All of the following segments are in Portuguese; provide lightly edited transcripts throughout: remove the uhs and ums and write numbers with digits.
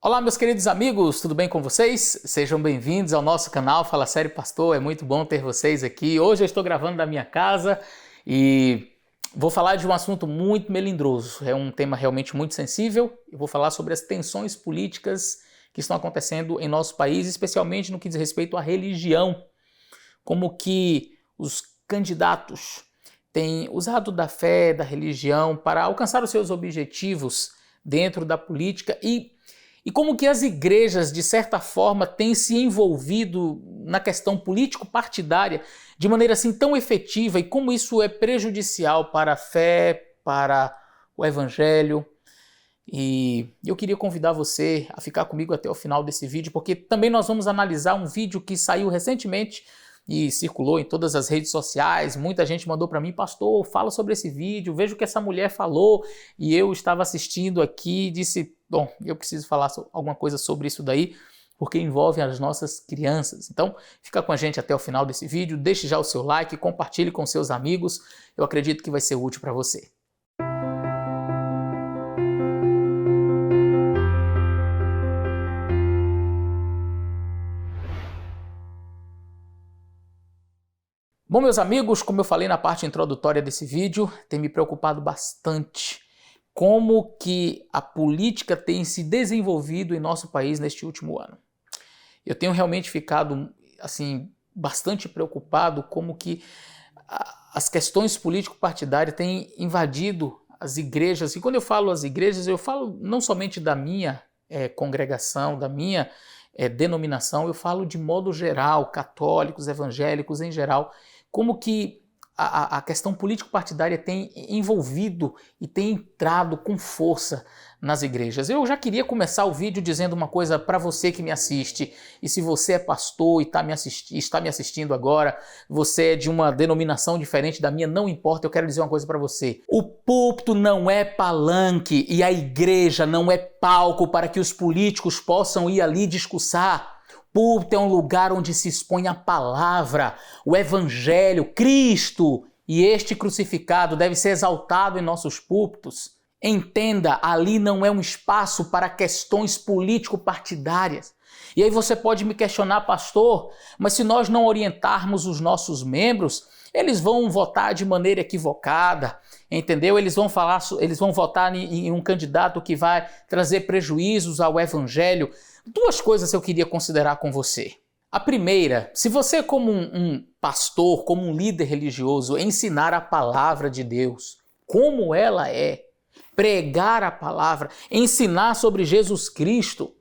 Olá, meus queridos amigos, tudo bem com vocês? Sejam bem-vindos ao nosso canal Fala Sério Pastor, é muito bom ter vocês aqui. Hoje eu estou gravando da minha casa e vou falar de um assunto muito melindroso. É um tema realmente muito sensível. Eu vou falar sobre as tensões políticas que estão acontecendo em nosso país, especialmente no que diz respeito à religião. Como que os candidatos têm usado da fé, da religião para alcançar os seus objetivos dentro da política e como que as igrejas, de certa forma, têm se envolvido na questão político-partidária de maneira assim tão efetiva e como isso é prejudicial para a fé, para o evangelho. E eu queria convidar você a ficar comigo até o final desse vídeo, porque também nós vamos analisar um vídeo que saiu recentemente e circulou em todas as redes sociais. Muita gente mandou para mim: pastor, fala sobre esse vídeo, veja o que essa mulher falou. E eu estava assistindo aqui e disse: bom, eu preciso falar alguma coisa sobre isso daí, porque envolve as nossas crianças. Então, fica com a gente até o final desse vídeo, deixe já o seu like, compartilhe com seus amigos. Eu acredito que vai ser útil para você. Bom, meus amigos, como eu falei na parte introdutória desse vídeo, tem me preocupado bastante como que a política tem se desenvolvido em nosso país neste último ano. Eu tenho realmente ficado assim bastante preocupado como que as questões político-partidárias têm invadido as igrejas. E quando eu falo as igrejas, eu falo não somente da minha congregação, da minha denominação, eu falo de modo geral, católicos, evangélicos em geral, como que a questão político-partidária tem envolvido e tem entrado com força nas igrejas. Eu já queria começar o vídeo dizendo uma coisa para você que me assiste, e se você é pastor e está me assistindo agora, você é de uma denominação diferente da minha, não importa, eu quero dizer uma coisa para você. O púlpito não é palanque e a igreja não é palco para que os políticos possam ir ali discursar. Púlpito é um lugar onde se expõe a palavra, o evangelho, Cristo, e este crucificado deve ser exaltado em nossos púlpitos. Entenda, ali não é um espaço para questões político-partidárias. E aí você pode me questionar, pastor, mas se nós não orientarmos os nossos membros, eles vão votar de maneira equivocada, entendeu? Eles vão votar em um candidato que vai trazer prejuízos ao evangelho. Duas coisas eu queria considerar com você. A primeira, se você como um pastor, como um líder religioso, ensinar a palavra de Deus, como ela é, pregar a palavra, ensinar sobre Jesus Cristo,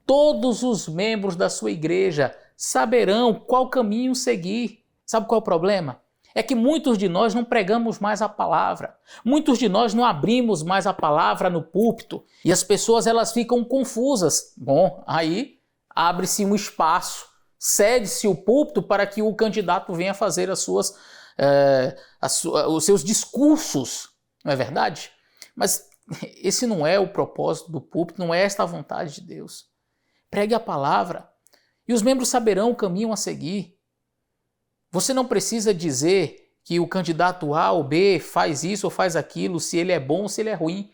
todos os membros da sua igreja saberão qual caminho seguir. Sabe qual é o problema? É que muitos de nós não pregamos mais a palavra. Muitos de nós não abrimos mais a palavra no púlpito. E as pessoas elas ficam confusas. Bom, aí abre-se um espaço, cede-se o púlpito para que o candidato venha fazer os seus discursos. Não é verdade? Mas esse não é o propósito do púlpito, não é esta a vontade de Deus. Pregue a palavra e os membros saberão o caminho a seguir. Você não precisa dizer que o candidato A ou B faz isso ou faz aquilo, se ele é bom ou se ele é ruim.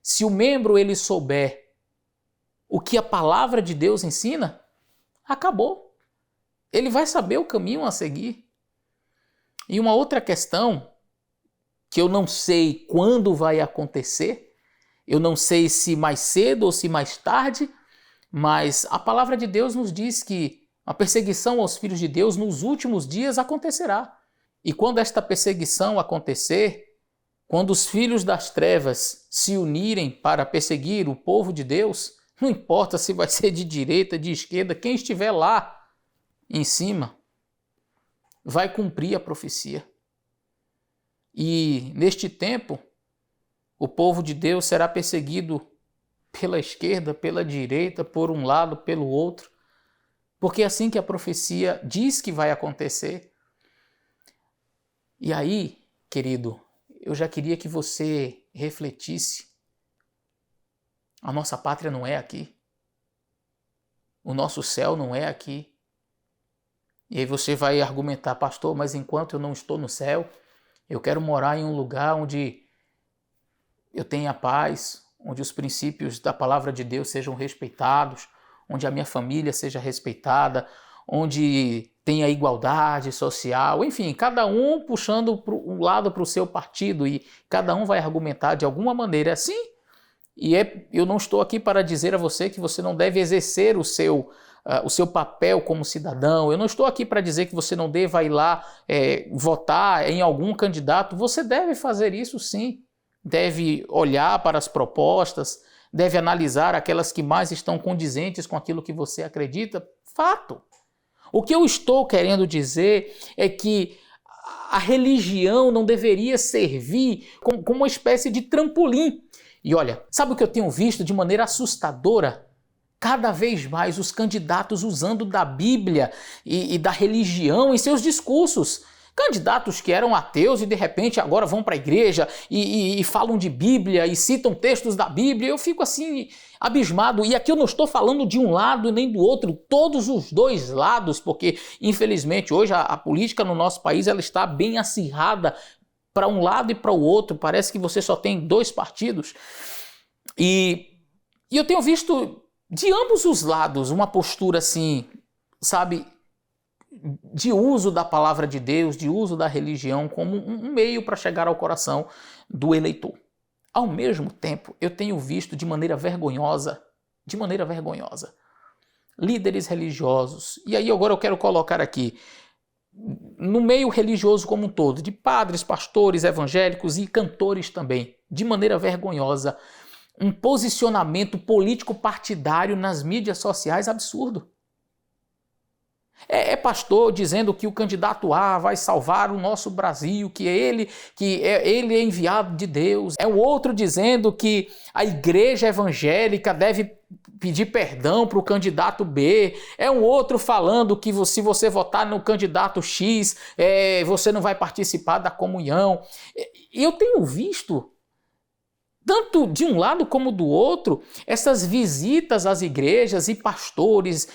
Se o membro ele souber o que a palavra de Deus ensina, acabou. Ele vai saber o caminho a seguir. E uma outra questão que eu não sei quando vai acontecer, eu não sei se mais cedo ou se mais tarde, mas a palavra de Deus nos diz que a perseguição aos filhos de Deus nos últimos dias acontecerá. E quando esta perseguição acontecer, quando os filhos das trevas se unirem para perseguir o povo de Deus, não importa se vai ser de direita, de esquerda, quem estiver lá em cima vai cumprir a profecia. E neste tempo, o povo de Deus será perseguido pela esquerda, pela direita, por um lado, pelo outro, porque é assim que a profecia diz que vai acontecer. E aí, querido, eu já queria que você refletisse. A nossa pátria não é aqui. O nosso céu não é aqui. E aí você vai argumentar: pastor, mas enquanto eu não estou no céu, eu quero morar em um lugar onde eu tenha paz, onde os princípios da palavra de Deus sejam respeitados, onde a minha família seja respeitada, onde tenha igualdade social, enfim, cada um puxando um lado para o seu partido e cada um vai argumentar de alguma maneira assim. Eu não estou aqui para dizer a você que você não deve exercer o seu papel como cidadão. Eu não estou aqui para dizer que você não deva ir lá votar em algum candidato. Você deve fazer isso sim. Deve olhar para as propostas, deve analisar aquelas que mais estão condizentes com aquilo que você acredita. Fato. O que eu estou querendo dizer é que a religião não deveria servir como uma espécie de trampolim. E olha, sabe o que eu tenho visto de maneira assustadora? Cada vez mais os candidatos usando da Bíblia e da religião em seus discursos. Candidatos que eram ateus e de repente agora vão para a igreja e falam de Bíblia e citam textos da Bíblia. Eu fico assim abismado. E aqui eu não estou falando de um lado nem do outro, todos os dois lados, porque infelizmente hoje a política no nosso país ela está bem acirrada para um lado e para o outro. Parece que você só tem dois partidos. E eu tenho visto de ambos os lados uma postura assim, sabe, de uso da palavra de Deus, de uso da religião como um meio para chegar ao coração do eleitor. Ao mesmo tempo, eu tenho visto de maneira vergonhosa, líderes religiosos, e aí agora eu quero colocar aqui, no meio religioso como um todo, de padres, pastores, evangélicos e cantores também, de maneira vergonhosa, um posicionamento político partidário nas mídias sociais absurdo. É pastor dizendo que o candidato A vai salvar o nosso Brasil, que ele é enviado de Deus. É o outro dizendo que a igreja evangélica deve pedir perdão para o candidato B. É um outro falando que se você votar no candidato X, você não vai participar da comunhão. Eu tenho visto, tanto de um lado como do outro, essas visitas às igrejas e pastores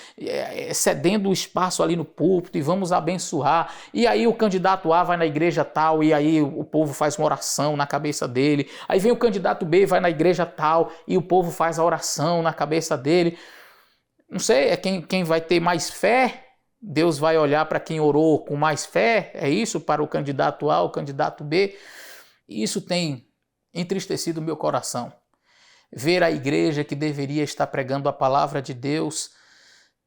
cedendo o espaço ali no púlpito e vamos abençoar. E aí o candidato A vai na igreja tal e aí o povo faz uma oração na cabeça dele. Aí vem o candidato B, vai na igreja tal e o povo faz a oração na cabeça dele. Não sei, é quem vai ter mais fé. Deus vai olhar para quem orou com mais fé. É isso para o candidato A, o candidato B. Isso tem entristecido o meu coração. Ver a igreja que deveria estar pregando a palavra de Deus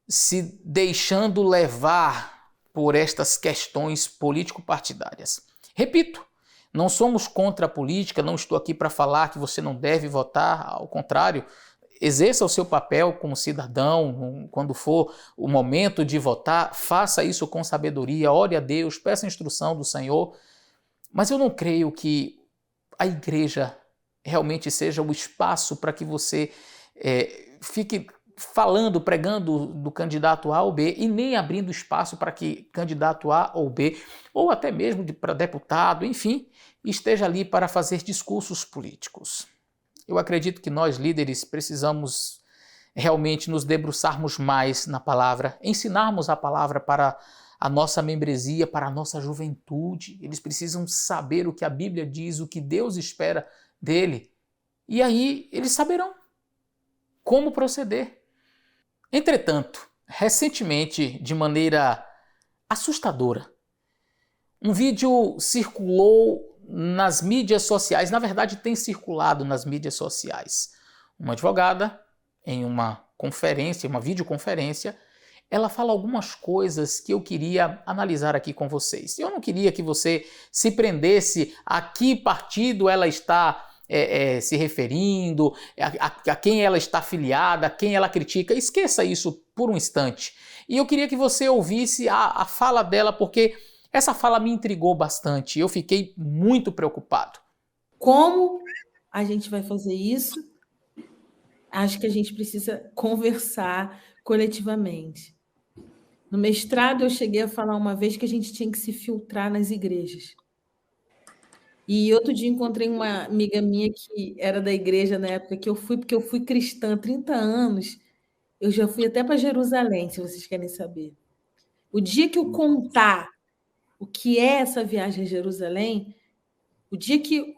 se deixando levar por estas questões político-partidárias. Repito, não somos contra a política, não estou aqui para falar que você não deve votar, ao contrário, exerça o seu papel como cidadão, quando for o momento de votar, faça isso com sabedoria, ore a Deus, peça a instrução do Senhor, mas eu não creio que a igreja realmente seja o espaço para que você fique falando, pregando do candidato A ou B e nem abrindo espaço para que candidato A ou B, ou até mesmo para deputado, enfim, esteja ali para fazer discursos políticos. Eu acredito que nós, líderes, precisamos realmente nos debruçarmos mais na palavra, ensinarmos a palavra para a nossa membresia, para a nossa juventude. Eles precisam saber o que a Bíblia diz, o que Deus espera dele. E aí eles saberão como proceder. Entretanto, recentemente, de maneira assustadora, um vídeo circulou nas mídias sociais, na verdade tem circulado nas mídias sociais. Uma advogada, em uma conferência, uma videoconferência, ela fala algumas coisas que eu queria analisar aqui com vocês. Eu não queria que você se prendesse a que partido ela está se referindo, a quem ela está afiliada, a quem ela critica. Esqueça isso por um instante. E eu queria que você ouvisse a fala dela, porque essa fala me intrigou bastante. Eu fiquei muito preocupado. Como a gente vai fazer isso? Acho que a gente precisa conversar coletivamente. No mestrado, eu cheguei a falar uma vez que a gente tinha que se filtrar nas igrejas. E outro dia encontrei uma amiga minha que era da igreja na época que eu fui, porque eu fui cristã há 30 anos. Eu já fui até para Jerusalém, se vocês querem saber. O dia que eu contar o que é essa viagem a Jerusalém, O dia que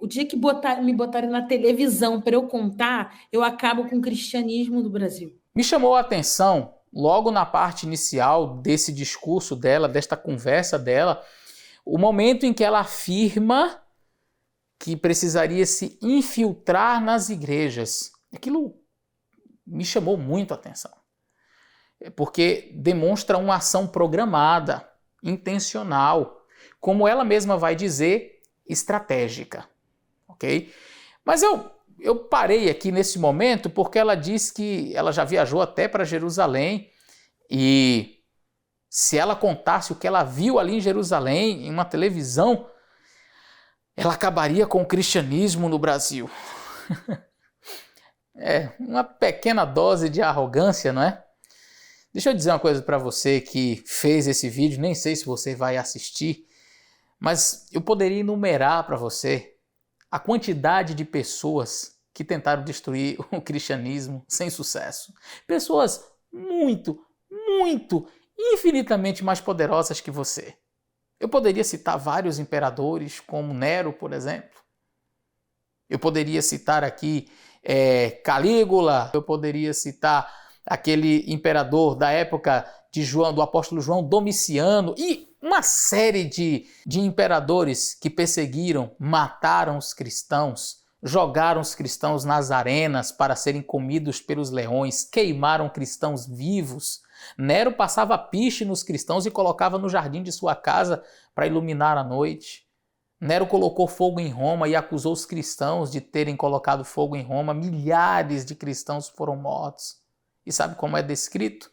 me botarem na televisão para eu contar, eu acabo com o cristianismo do Brasil. Me chamou a atenção, logo na parte inicial desse discurso dela, desta conversa dela, o momento em que ela afirma que precisaria se infiltrar nas igrejas. Aquilo me chamou muito a atenção, porque demonstra uma ação programada, intencional, como ela mesma vai dizer, estratégica, ok? Mas eu parei aqui nesse momento porque ela diz que ela já viajou até para Jerusalém e se ela contasse o que ela viu ali em Jerusalém, em uma televisão, ela acabaria com o cristianismo no Brasil. É uma pequena dose de arrogância, não é? Deixa eu dizer uma coisa para você que fez esse vídeo, nem sei se você vai assistir, mas eu poderia enumerar para você a quantidade de pessoas que tentaram destruir o cristianismo sem sucesso. Pessoas muito, infinitamente mais poderosas que você. Eu poderia citar vários imperadores, como Nero, por exemplo. Eu poderia citar aqui Calígula, eu poderia citar aquele imperador da época de João, do apóstolo João, Domiciano, e uma série de imperadores que perseguiram, mataram os cristãos, jogaram os cristãos nas arenas para serem comidos pelos leões, queimaram cristãos vivos. Nero passava piche nos cristãos e colocava no jardim de sua casa para iluminar a noite. Nero colocou fogo em Roma e acusou os cristãos de terem colocado fogo em Roma. Milhares de cristãos foram mortos. E sabe como é descrito?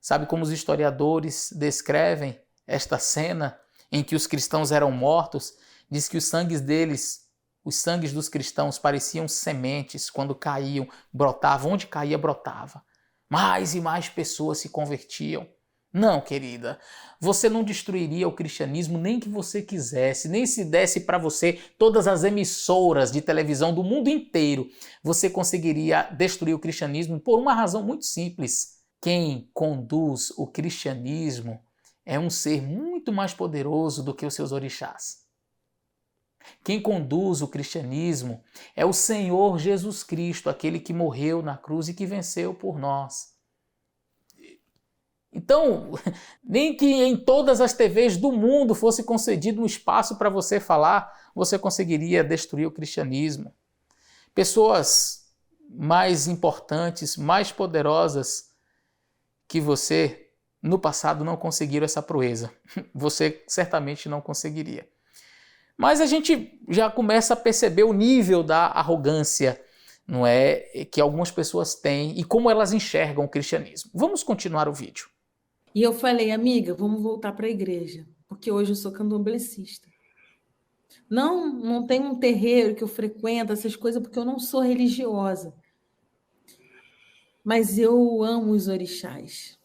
Sabe como os historiadores descrevem esta cena em que os cristãos eram mortos? Diz que os sangues deles, os sangues dos cristãos pareciam sementes quando caíam, brotavam. Onde caía, brotava. Mais e mais pessoas se convertiam. Não, querida, você não destruiria o cristianismo nem que você quisesse, nem se desse para você todas as emissoras de televisão do mundo inteiro. Você conseguiria destruir o cristianismo por uma razão muito simples. Quem conduz o cristianismo é um ser muito mais poderoso do que os seus orixás. Quem conduz o cristianismo é o Senhor Jesus Cristo, aquele que morreu na cruz e que venceu por nós. Então, nem que em todas as TVs do mundo fosse concedido um espaço para você falar, você conseguiria destruir o cristianismo. Pessoas mais importantes, mais poderosas que você, no passado, não conseguiram essa proeza. Você certamente não conseguiria. Mas a gente já começa a perceber o nível da arrogância, não é, que algumas pessoas têm e como elas enxergam o cristianismo. Vamos continuar o vídeo. E eu falei, amiga, vamos voltar para a igreja, porque hoje eu sou candomblessista. Não tem um terreiro que eu frequento, essas coisas, porque eu não sou religiosa. Mas eu amo os orixás.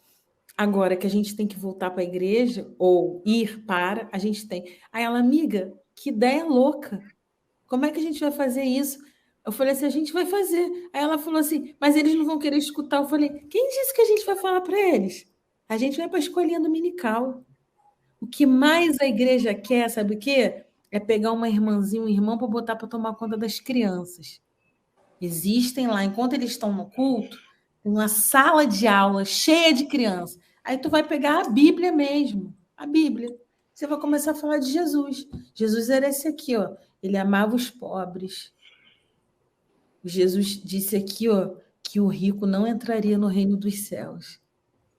Agora que a gente tem que voltar para a igreja, ou ir para, a gente tem. Aí ela, amiga, que ideia louca. Como é que a gente vai fazer isso? Eu falei assim, a gente vai fazer. Aí ela falou assim, mas eles não vão querer escutar. Eu falei, quem disse que a gente vai falar para eles? A gente vai para a escolinha dominical. O que mais a igreja quer, sabe o quê? É pegar uma irmãzinha, um irmão para botar para tomar conta das crianças. Existem lá, enquanto eles estão no culto, uma sala de aula cheia de crianças. Aí tu vai pegar a Bíblia mesmo, a Bíblia. Você vai começar a falar de Jesus. Jesus era esse aqui, ó. Ele amava os pobres. Jesus disse aqui, ó, que o rico não entraria no reino dos céus.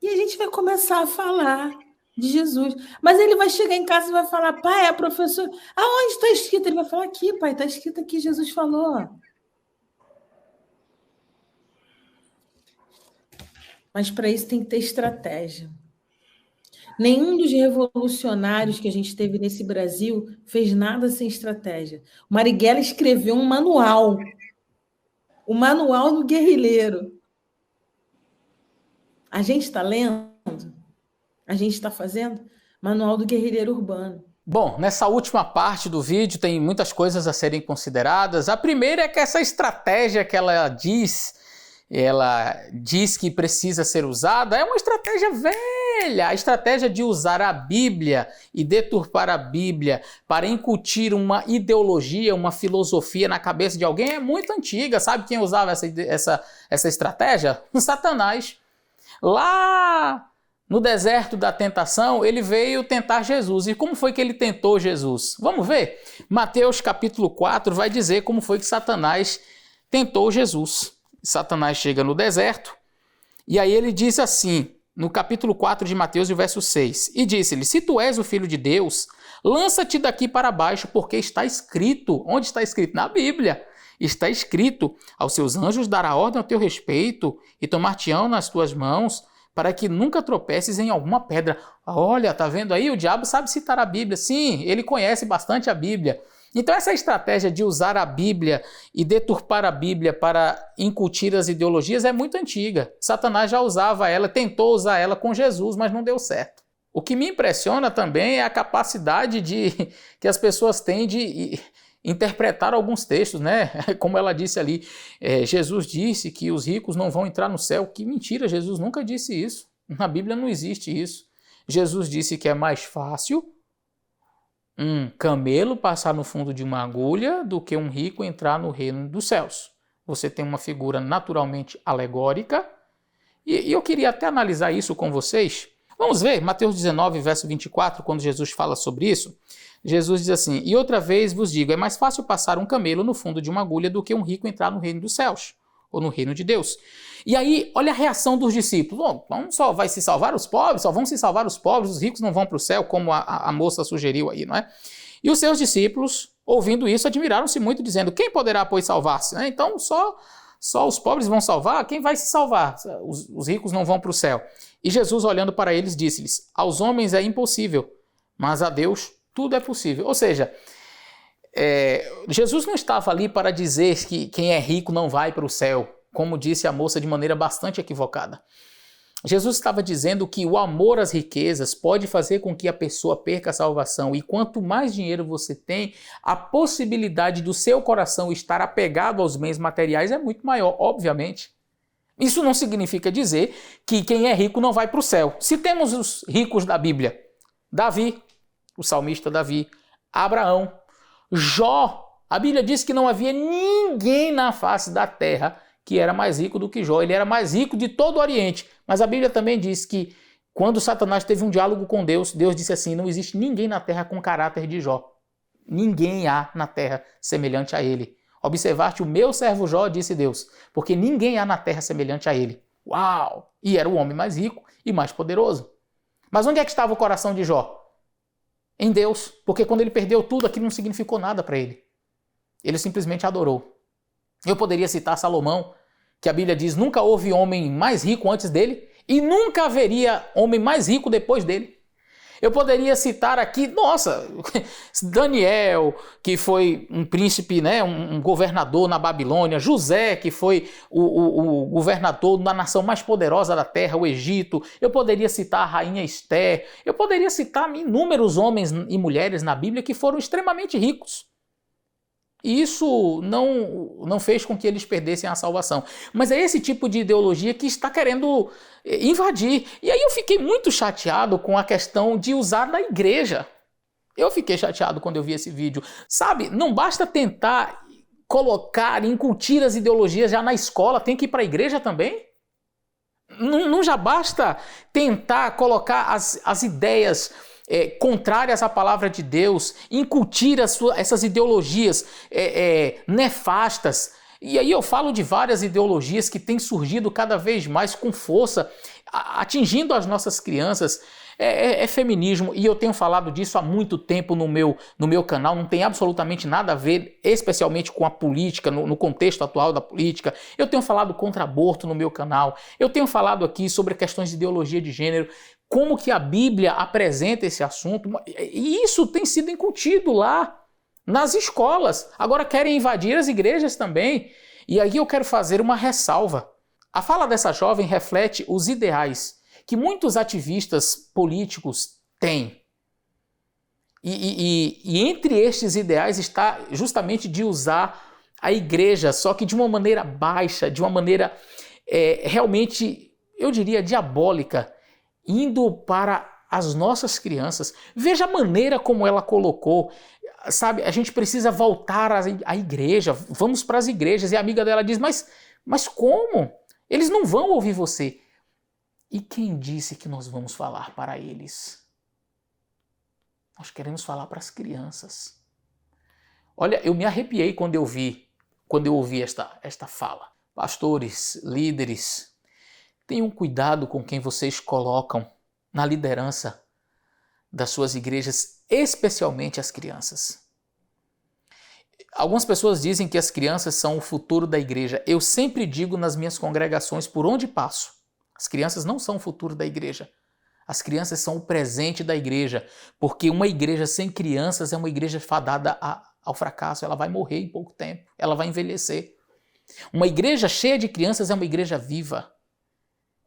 E a gente vai começar a falar de Jesus. Mas ele vai chegar em casa e vai falar, pai, a professora... Aonde está escrito? Ele vai falar, aqui, pai, está escrito aqui, Jesus falou. Mas para isso tem que ter estratégia. Nenhum dos revolucionários que a gente teve nesse Brasil fez nada sem estratégia. O Marighella escreveu um manual. O manual do guerrilheiro. A gente está lendo? A gente está fazendo? Manual do guerrilheiro urbano. Bom, nessa última parte do vídeo tem muitas coisas a serem consideradas. A primeira é que essa estratégia que ela diz que precisa ser usada, é uma estratégia a estratégia de usar a Bíblia e deturpar a Bíblia para incutir uma ideologia, uma filosofia na cabeça de alguém é muito antiga. Sabe quem usava essa estratégia? Satanás. Lá no deserto da tentação, ele veio tentar Jesus. E como foi que ele tentou Jesus? Vamos ver? Mateus capítulo 4 vai dizer como foi que Satanás tentou Jesus. Satanás chega no deserto e aí ele diz assim, no capítulo 4 de Mateus, verso 6, e disse-lhe, se tu és o filho de Deus, lança-te daqui para baixo, porque está escrito. Onde está escrito? Na Bíblia. Está escrito, aos seus anjos dará ordem ao teu respeito e tomar-te-ão nas tuas mãos, para que nunca tropeces em alguma pedra. Olha, tá vendo aí? O diabo sabe citar a Bíblia. Sim, ele conhece bastante a Bíblia. Então essa estratégia de usar a Bíblia e deturpar a Bíblia para incutir as ideologias é muito antiga. Satanás já usava ela, tentou usar ela com Jesus, mas não deu certo. O que me impressiona também é a capacidade que as pessoas têm de interpretar alguns textos, né? Como ela disse ali, Jesus disse que os ricos não vão entrar no céu. Que mentira, Jesus nunca disse isso. Na Bíblia não existe isso. Jesus disse que é mais fácil um camelo passar no fundo de uma agulha do que um rico entrar no reino dos céus. Você tem uma figura naturalmente alegórica e eu queria até analisar isso com vocês. Vamos ver, Mateus 19, verso 24, quando Jesus fala sobre isso. Jesus diz assim, e outra vez vos digo, é mais fácil passar um camelo no fundo de uma agulha do que um rico entrar no reino dos céus, ou no reino de Deus. E aí, olha a reação dos discípulos. Então só vai se salvar os pobres, só vão se salvar os pobres, os ricos não vão para o céu, como a moça sugeriu aí, não é? E os seus discípulos, ouvindo isso, admiraram-se muito, dizendo, quem poderá, pois, salvar-se? Então só os pobres vão salvar? Quem vai se salvar? Os ricos não vão para o céu. E Jesus, olhando para eles, disse-lhes, aos homens é impossível, mas a Deus tudo é possível. Ou seja, Jesus não estava ali para dizer que quem é rico não vai para o céu, como disse a moça de maneira bastante equivocada. Jesus estava dizendo que o amor às riquezas pode fazer com que a pessoa perca a salvação, e quanto mais dinheiro você tem, a possibilidade do seu coração estar apegado aos bens materiais é muito maior, obviamente. Isso não significa dizer que quem é rico não vai para o céu. Se temos os ricos da Bíblia, Davi, o salmista Davi, Abraão, Jó, a Bíblia diz que não havia ninguém na face da terra que era mais rico do que Jó. Ele era mais rico de todo o Oriente. Mas a Bíblia também diz que quando Satanás teve um diálogo com Deus, Deus disse assim, não existe ninguém na terra com caráter de Jó. Ninguém há na terra semelhante a ele. Observaste o meu servo Jó, disse Deus, porque ninguém há na terra semelhante a ele. Uau! E era o homem mais rico e mais poderoso. Mas onde é que estava o coração de Jó? Em Deus, porque quando ele perdeu tudo, aquilo não significou nada para ele. Ele simplesmente adorou. Eu poderia citar Salomão, que a Bíblia diz, nunca houve homem mais rico antes dele e nunca haveria homem mais rico depois dele. Eu poderia citar aqui, Daniel, que foi um príncipe, né, um governador na Babilônia, José, que foi o governador da nação mais poderosa da terra, o Egito. Eu poderia citar a rainha Esther. Eu poderia citar inúmeros homens e mulheres na Bíblia que foram extremamente ricos. E isso não fez com que eles perdessem a salvação. Mas é esse tipo de ideologia que está querendo invadir. E aí eu fiquei muito chateado com a questão de usar na igreja. Eu fiquei chateado quando eu vi esse vídeo. Sabe, não basta tentar colocar, incutir as ideologias já na escola, tem que ir para a igreja também? Não já basta tentar colocar as ideias contrárias à palavra de Deus, incutir essas ideologias nefastas. E aí eu falo de várias ideologias que têm surgido cada vez mais com força, atingindo as nossas crianças. É feminismo, e eu tenho falado disso há muito tempo no meu canal, não tem absolutamente nada a ver, especialmente com a política, no contexto atual da política. Eu tenho falado contra aborto no meu canal, eu tenho falado aqui sobre questões de ideologia de gênero, como que a Bíblia apresenta esse assunto, e isso tem sido incutido lá nas escolas. Agora querem invadir as igrejas também, e aí eu quero fazer uma ressalva. A fala dessa jovem reflete os ideais que muitos ativistas políticos têm. E entre estes ideais está justamente de usar a igreja, só que de uma maneira baixa, de uma maneira realmente, eu diria, diabólica, indo para as nossas crianças. Veja a maneira como ela colocou. Sabe, a gente precisa voltar à igreja, vamos para as igrejas. E a amiga dela diz, mas como? Eles não vão ouvir você. E quem disse que nós vamos falar para eles? Nós queremos falar para as crianças. Olha, eu me arrepiei quando eu ouvi esta fala. Pastores, líderes, tenham cuidado com quem vocês colocam na liderança das suas igrejas, especialmente as crianças. Algumas pessoas dizem que as crianças são o futuro da igreja. Eu sempre digo nas minhas congregações, por onde passo, as crianças não são o futuro da igreja. As crianças são o presente da igreja, porque uma igreja sem crianças é uma igreja fadada ao fracasso. Ela vai morrer em pouco tempo, ela vai envelhecer. Uma igreja cheia de crianças é uma igreja viva.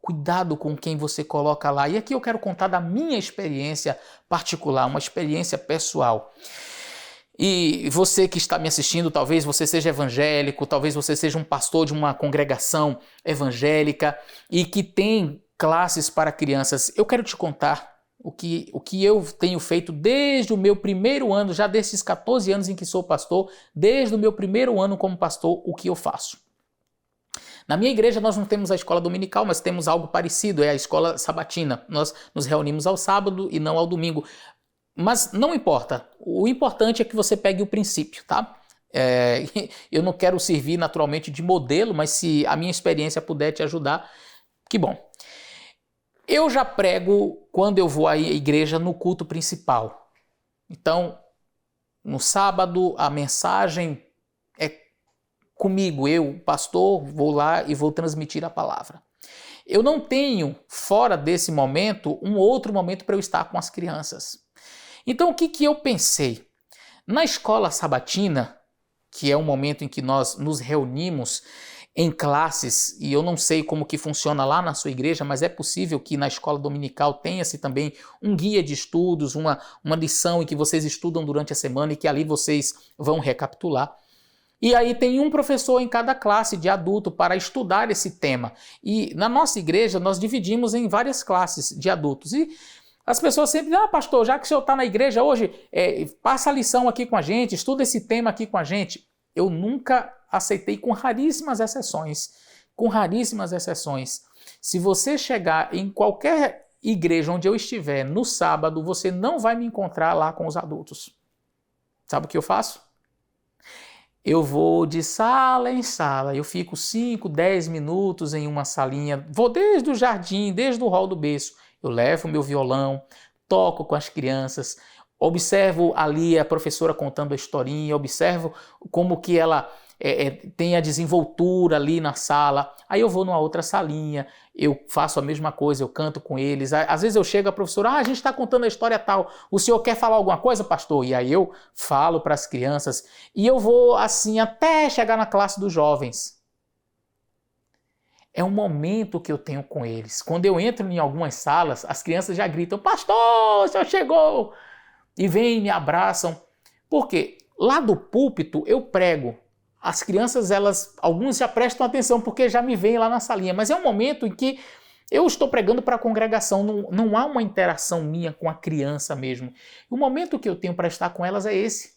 Cuidado com quem você coloca lá. E aqui eu quero contar da minha experiência particular, uma experiência pessoal. E você que está me assistindo, talvez você seja evangélico, talvez você seja um pastor de uma congregação evangélica e que tem classes para crianças. Eu quero te contar o que eu tenho feito desde o meu primeiro ano, já desses 14 anos em que sou pastor, desde o meu primeiro ano como pastor, o que eu faço. Na minha igreja nós não temos a escola dominical, mas temos algo parecido, é a escola sabatina. Nós nos reunimos ao sábado e não ao domingo. Mas não importa, o importante é que você pegue o princípio, tá? Eu não quero servir naturalmente de modelo, mas se a minha experiência puder te ajudar, que bom. Eu já prego quando eu vou à igreja no culto principal. Então, no sábado, a mensagem é comigo, eu, pastor, vou lá e vou transmitir a palavra. Eu não tenho, fora desse momento, um outro momento para eu estar com as crianças. Então, o que eu pensei? Na escola sabatina, que é um momento em que nós nos reunimos em classes, e eu não sei como que funciona lá na sua igreja, mas é possível que na escola dominical tenha-se também um guia de estudos, uma lição em que vocês estudam durante a semana e que ali vocês vão recapitular. E aí tem um professor em cada classe de adulto para estudar esse tema. E na nossa igreja nós dividimos em várias classes de adultos. E as pessoas sempre dizem, pastor, já que o senhor está na igreja hoje, passa a lição aqui com a gente, estuda esse tema aqui com a gente. Eu nunca aceitei, com raríssimas exceções. Se você chegar em qualquer igreja onde eu estiver no sábado, você não vai me encontrar lá com os adultos. Sabe o que eu faço? Eu vou de sala em sala, eu fico 5, 10 minutos em uma salinha, vou desde o jardim, desde o hall do berço, eu levo meu violão, toco com as crianças, observo ali a professora contando a historinha, observo como que ela tem a desenvoltura ali na sala, aí eu vou numa outra salinha, eu faço a mesma coisa, eu canto com eles, às vezes eu chego a professora, a gente está contando a história tal, o senhor quer falar alguma coisa, pastor? E aí eu falo para as crianças, e eu vou assim até chegar na classe dos jovens. É um momento que eu tenho com eles. Quando eu entro em algumas salas, as crianças já gritam, pastor, o senhor chegou! E vêm e me abraçam. Por quê? Lá do púlpito eu prego. As crianças, alguns já prestam atenção porque já me veem lá na salinha, mas é um momento em que eu estou pregando para a congregação, não há uma interação minha com a criança mesmo. O momento que eu tenho para estar com elas é esse.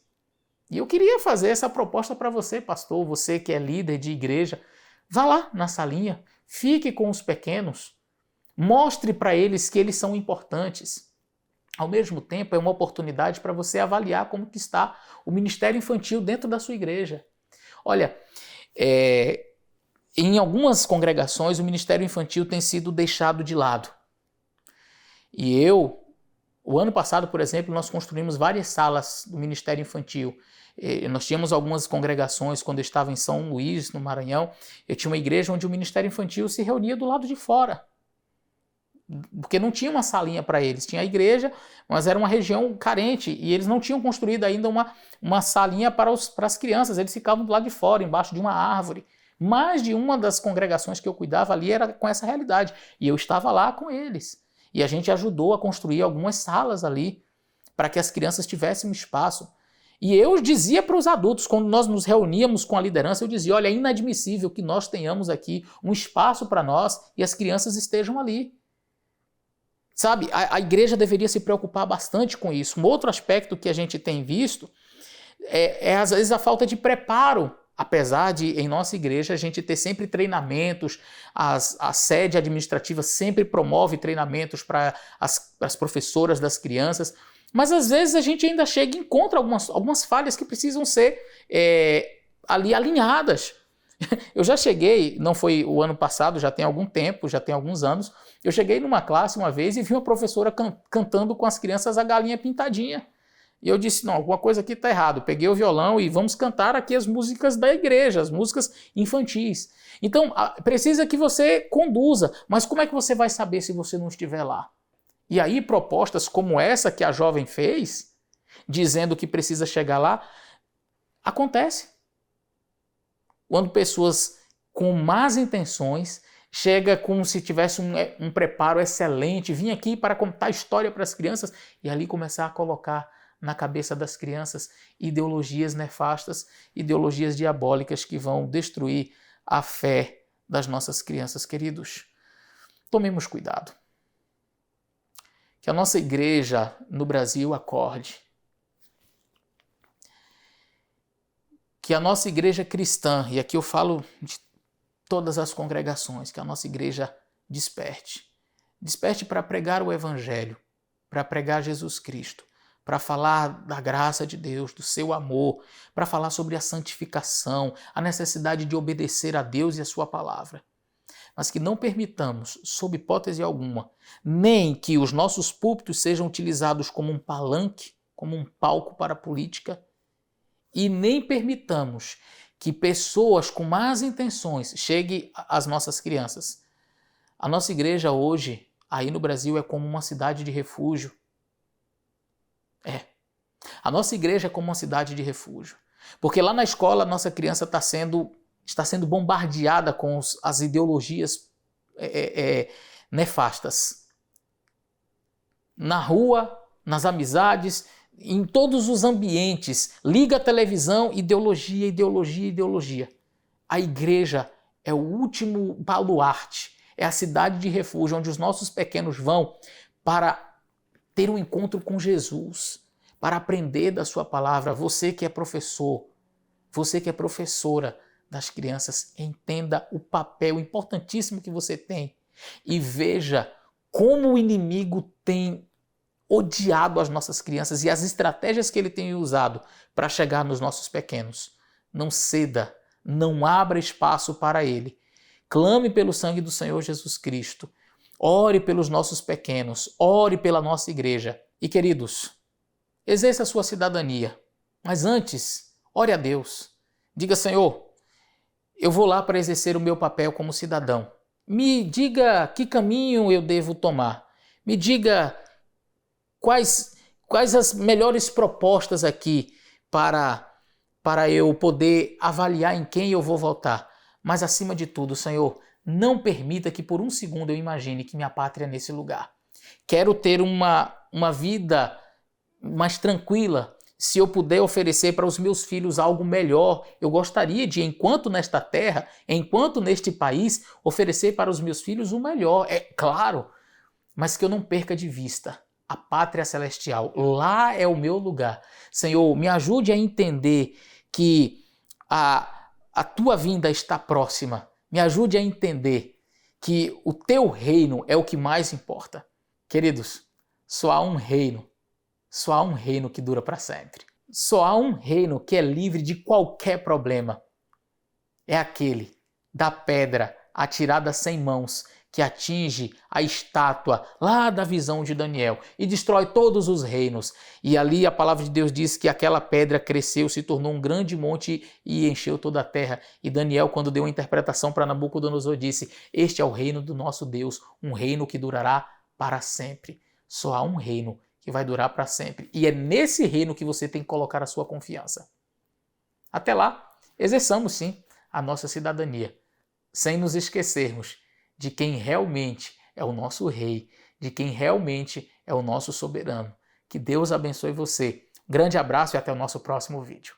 E eu queria fazer essa proposta para você, pastor, você que é líder de igreja, vá lá na salinha, fique com os pequenos, mostre para eles que eles são importantes. Ao mesmo tempo, é uma oportunidade para você avaliar como que está o ministério infantil dentro da sua igreja. Olha, em algumas congregações o ministério infantil tem sido deixado de lado. E o ano passado, por exemplo, nós construímos várias salas do ministério infantil. Nós tínhamos algumas congregações, quando eu estava em São Luís, no Maranhão, eu tinha uma igreja onde o ministério infantil se reunia do lado de fora. Porque não tinha uma salinha para eles, tinha a igreja, mas era uma região carente e eles não tinham construído ainda uma salinha para as crianças, eles ficavam do lado de fora, embaixo de uma árvore. Mais de uma das congregações que eu cuidava ali era com essa realidade e eu estava lá com eles. E a gente ajudou a construir algumas salas ali para que as crianças tivessem um espaço. E eu dizia para os adultos, quando nós nos reuníamos com a liderança, eu dizia, olha, é inadmissível que nós tenhamos aqui um espaço para nós e as crianças estejam ali. Sabe, a igreja deveria se preocupar bastante com isso. Um outro aspecto que a gente tem visto às vezes, a falta de preparo. Apesar de, em nossa igreja, a gente ter sempre treinamentos, a sede administrativa sempre promove treinamentos para as professoras das crianças, mas às vezes a gente ainda chega e encontra algumas falhas que precisam ser ali alinhadas. Eu já cheguei, não foi o ano passado, já tem algum tempo, já tem alguns anos, eu cheguei numa classe uma vez e vi uma professora cantando com as crianças a Galinha Pintadinha. E eu disse, não, alguma coisa aqui está errado. Peguei o violão e vamos cantar aqui as músicas da igreja, as músicas infantis. Então, precisa que você conduza, mas como é que você vai saber se você não estiver lá? E aí, propostas como essa que a jovem fez, dizendo que precisa chegar lá, acontece. Quando pessoas com más intenções chega como se tivesse um preparo excelente, vim aqui para contar história para as crianças e ali começar a colocar na cabeça das crianças ideologias nefastas, ideologias diabólicas que vão destruir a fé das nossas crianças, queridos. Tomemos cuidado. Que a nossa igreja no Brasil acorde. Que a nossa igreja cristã, e aqui eu falo de todas as congregações, que a nossa igreja desperte. Desperte para pregar o Evangelho, para pregar Jesus Cristo, para falar da graça de Deus, do seu amor, para falar sobre a santificação, a necessidade de obedecer a Deus e a sua palavra. Mas que não permitamos, sob hipótese alguma, nem que os nossos púlpitos sejam utilizados como um palanque, como um palco para a política, e nem permitamos que pessoas com más intenções cheguem às nossas crianças. A nossa igreja hoje, aí no Brasil, é como uma cidade de refúgio. A nossa igreja é como uma cidade de refúgio. Porque lá na escola a nossa criança está sendo bombardeada com as ideologias nefastas. Na rua, nas amizades, em todos os ambientes, liga a televisão, ideologia, ideologia, ideologia. A igreja é o último baluarte, é a cidade de refúgio onde os nossos pequenos vão para ter um encontro com Jesus, para aprender da sua palavra. Você que é professor, você que é professora das crianças, entenda o papel importantíssimo que você tem e veja como o inimigo tem odiado as nossas crianças e as estratégias que ele tem usado para chegar nos nossos pequenos. Não ceda, não abra espaço para ele. Clame pelo sangue do Senhor Jesus Cristo. Ore pelos nossos pequenos, ore pela nossa igreja. E queridos, exerça a sua cidadania, mas antes, ore a Deus. Diga, Senhor, eu vou lá para exercer o meu papel como cidadão. Me diga que caminho eu devo tomar. Me diga quais as melhores propostas aqui para eu poder avaliar em quem eu vou votar. Mas acima de tudo, Senhor, não permita que por um segundo eu imagine que minha pátria é nesse lugar. Quero ter uma vida mais tranquila. Se eu puder oferecer para os meus filhos algo melhor, eu gostaria de, enquanto nesta terra, enquanto neste país, oferecer para os meus filhos o melhor, é claro, mas que eu não perca de vista a pátria celestial. Lá é o meu lugar. Senhor, me ajude a entender que a tua vinda está próxima. Me ajude a entender que o teu reino é o que mais importa. Queridos, só há um reino que dura para sempre. Só há um reino que é livre de qualquer problema. É aquele da pedra atirada sem mãos, que atinge a estátua lá da visão de Daniel e destrói todos os reinos. E ali a palavra de Deus diz que aquela pedra cresceu, se tornou um grande monte e encheu toda a terra. E Daniel, quando deu a interpretação para Nabucodonosor, disse: este é o reino do nosso Deus, um reino que durará para sempre. Só há um reino que vai durar para sempre. E é nesse reino que você tem que colocar a sua confiança. Até lá, exerçamos sim a nossa cidadania, sem nos esquecermos de quem realmente é o nosso rei, de quem realmente é o nosso soberano. Que Deus abençoe você. Grande abraço e até o nosso próximo vídeo.